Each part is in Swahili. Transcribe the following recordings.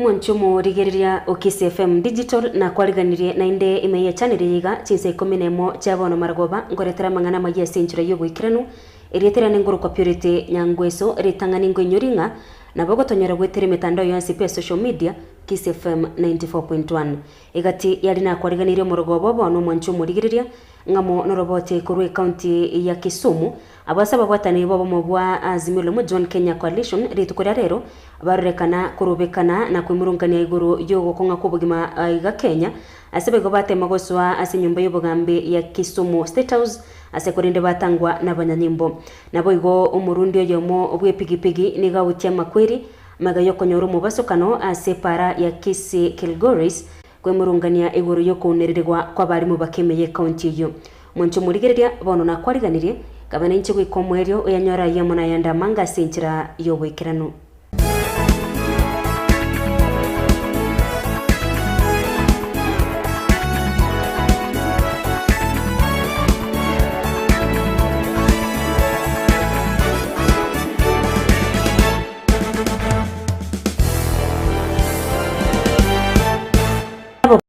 mwanchumo rigeriria o Kisii FM Digital na kwariganirie na inde imeye channel yiga chinse 11 chabono maragoba ngoretera Amang'Ana Amayia senchura yogwikiranu erietera nengoro kwa purity nyangweso ritangani ngwenyoringa na bogotonyera gwetere mitandao yansi pe social media Kisii FM 94.1 igati yari na kwariganirie morogobo bono mwanchumo rigeriria ngamo norobote kurwe county ya Kisumu abasaba bwatani bobo mobwa azimilo mu John Kenya Coalition ritukorera rero barekana kurubekana na kwimurungania iguru yogo konga kubugima iga Kenya asebe go bate magoswa asinyumba y'ubugambe ya Kisumu State House asekorinde batangwa n'abanyanyimbo nabo igo umurundi yomo obwepigipigi niga utia makwiri magayo konyoro mu basokano asepara ya Kisii Kilgoris kwimurungania iguru yokunererwa kwa bari mu bakemeye county yo muncho murigereria bono na kwariganirie kabana inche gwikomwerio oyanyora yamona yanda manga senchira yobwikirano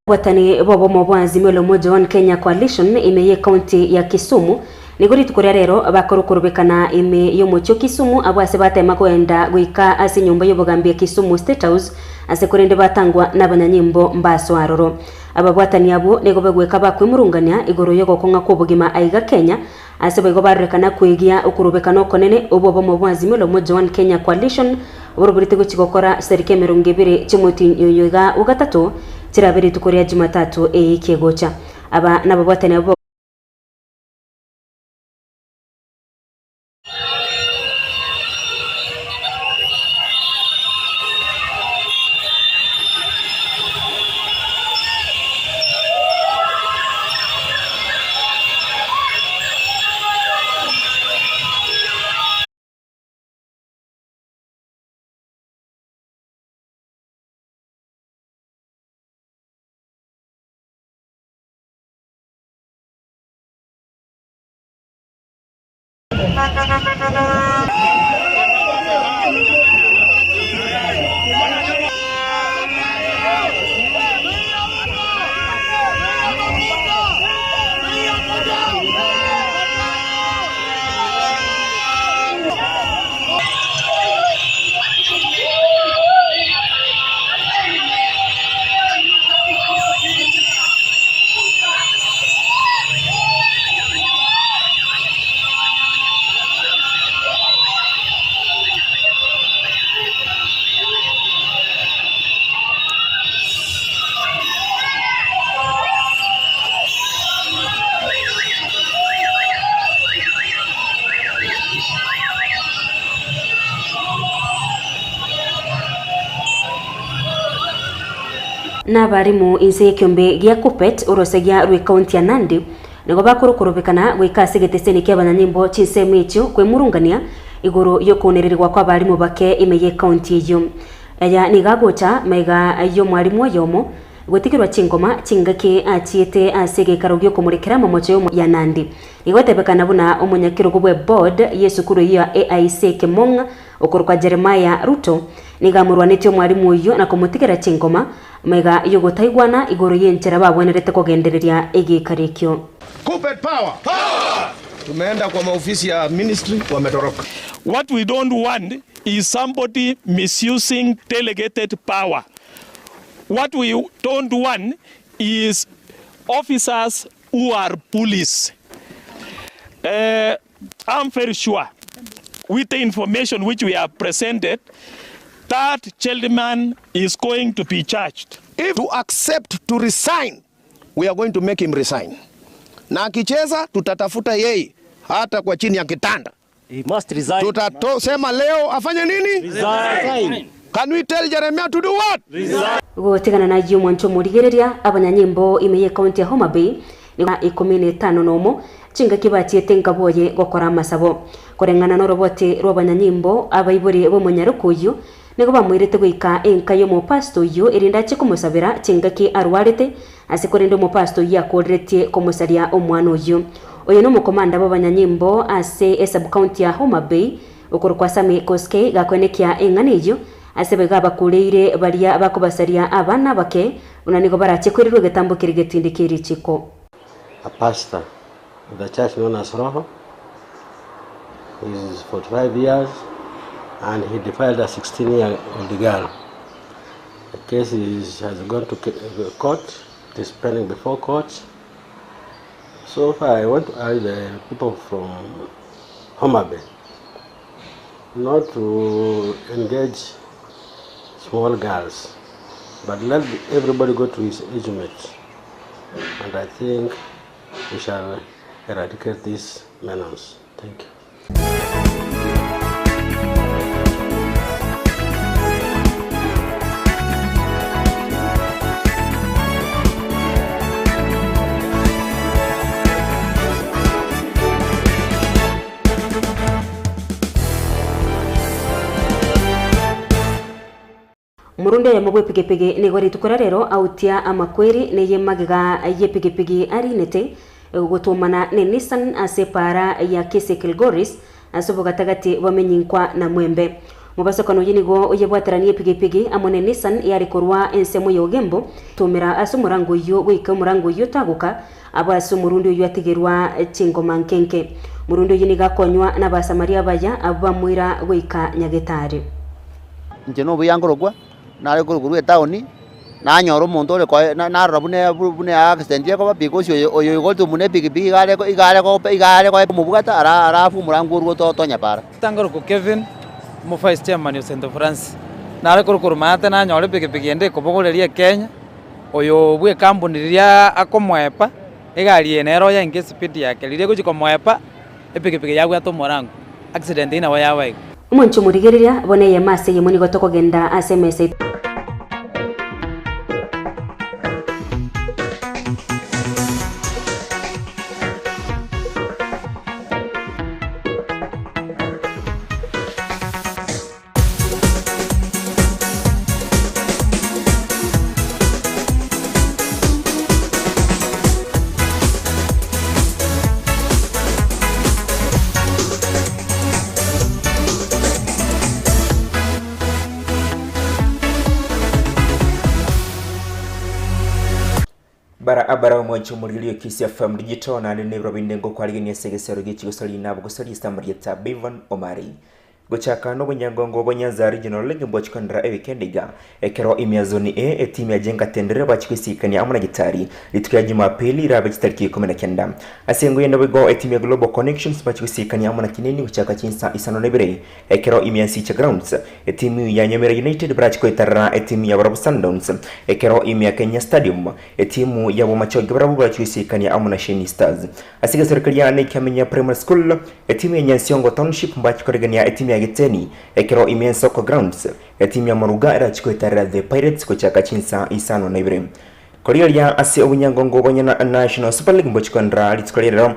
watani bobo mobwazi melo moja One Kenya Coalition imeye county ya Kisumu niguri tukoria rero bakorukurubekana ime yomocho Kisumu abwase batema kwenda gwika asi nyumba y'ubugambi ya Kisumu State House asekorende batangwa n'abanyanyimbo mbaso aroro ababwatani abo nego begweka bakwimurungania igoro yogo konga kubugima aiga Kenya asebe go barekana kwigia ukurubekana konene obobo mobwazi melo moja One Kenya Coalition uruburite guchigokora serike 20 chimoti yoyoga ugatatu tirabiri tukoria Jumatatu ekegocha aba nababwatani abo na barimu inse kyombe gya Kupet urosegia rwe county ya Nandi nego bakurukurubekana gwika sigeteseni ky'abanyanyimbo chinsemecho kwemurungania igoro yokunererwa kwa barimu bake imeye county yo aya nigagocha mega yo mwarimu yomo gwetikirwa chingoma chingake achiete asege karugyo kumurekera mu mocho ya Nandi igotebekana buna umunyakiro gubwe board yesukuru ya AIC Kemonga okorwa Jeremiah Ruto nigamurwanityo mwarimu uyu na kumutikira chingoma mega yogotaigwana igoro yenchera babwenerete kugendereria egikarikyo Kupet power. Tumeenda kwa maofisi ya ministry wametoroka. What we don't want is somebody misusing delegated power. What we don't want is officers who are bullies. I'm very sure with the information which we have presented that gentleman is going to be charged. If to accept to resign, we are going to make him resign. Na akicheza tutatafuta yeye hata kwa chini ya kitanda. He must resign. Tutasema leo afanye nini? Resign. Can we tell Jeremiah to do what? Resign. Gotegana na jio mwancho murigereria abanyanyimbo imeye county ya Homa Bay ni 15 nomo chinga kibati etengaboye gokora masabo korengana no robote robanyanyimbo abaiburi bo munyarukuyu nego bamwirete gwika enka yo mu pasto yo erinda chikumusabira chinga ki arwarete asikorende mu pasto yakoretie kumusaria omwana oyo no mukomanda b'abanyanyimbo ase sub county ya Homa Bay okorwa Sami Koske gakwenekia eng'anijo asebega bakuleire baria bakubasaria abana bake unanigo barache kwirirwe getambo kirigitindi kirichiko. A pastor of the church known as Roho. He is 45 years and he defiled a 16-year-old girl. The case has gone to court. It is pending before court. So far, I want to urge the people from Homa Bay not to engage small girls, but let everybody go to his age mate. And I think we shall eradicate this menace. Thank you. Murundi ya mabwe pigepige ni gwari tukora rero autia amakweri ne yemagiga ye pigepige arinete gutumana ne Nissan asepara ya Kisii Kilgoris asoboga tagati bamenyinkwa na mwembe mubasokano yinigo oyebwataraniye pigepige amone Nissan yari korwa ensemo yogembo tumira asumurango yo wika murango yo taguka abasu murundi yo atigerwa chingoma nkenke murundi yiniga konywa na basamaria baya abamwira wika nyagetari nje no buyangorogwa nare guruguru etaoni na nyoro muntu ore ko na rabune accident yako because oyo golto mune pigi igare ko mubugata arafu murango rugo tonya para tangoro ko Kevin mo vice chairman of Central France nare guruguru mate na nyore pigi ende ko bogoreria Kenya oyo bwe company ria akomwepa igari enero ya inge speed yake lire gujiko mwepa pigi yagwa to morango accident ina wayawa umuntu murigereria boneye mase yemuni gotoko genda SMS abara mwancho muri Kisii FM digital na ne robinde ngo kwari ni segesero gicigosori nabo gosori samarieta Bevan Omari gochaka no bunyangongo bonyanza regional league bochikandra ewekendiga ekero imyazoni timu ya jenga tendere bachikwisikania amuna gitari litwa Jumapili rabe tariki 19 asenguye no bigo timu ya Global Connections bachikwisikania amuna kinini gochaka chinsa isano nebere ekero imyansi cha grounds timu ya Nyamira United bachikwitarra timu ya Barabu Sundowns ekero imya Kenya Stadium timu ya Bomachoge Barabu bachikwisikania amuna Sheni Stars asiga serikali ya Kamenya Primary School timu ya Nyansiongo Township bachikwiregania timu ya Giteni ekero imensoko grounds timu ya Maruga irachikwetara the Pirates kuchaka chinsa isano na ibere Korea ase obunyangongo bonyana National Super League mbochikondra litkolero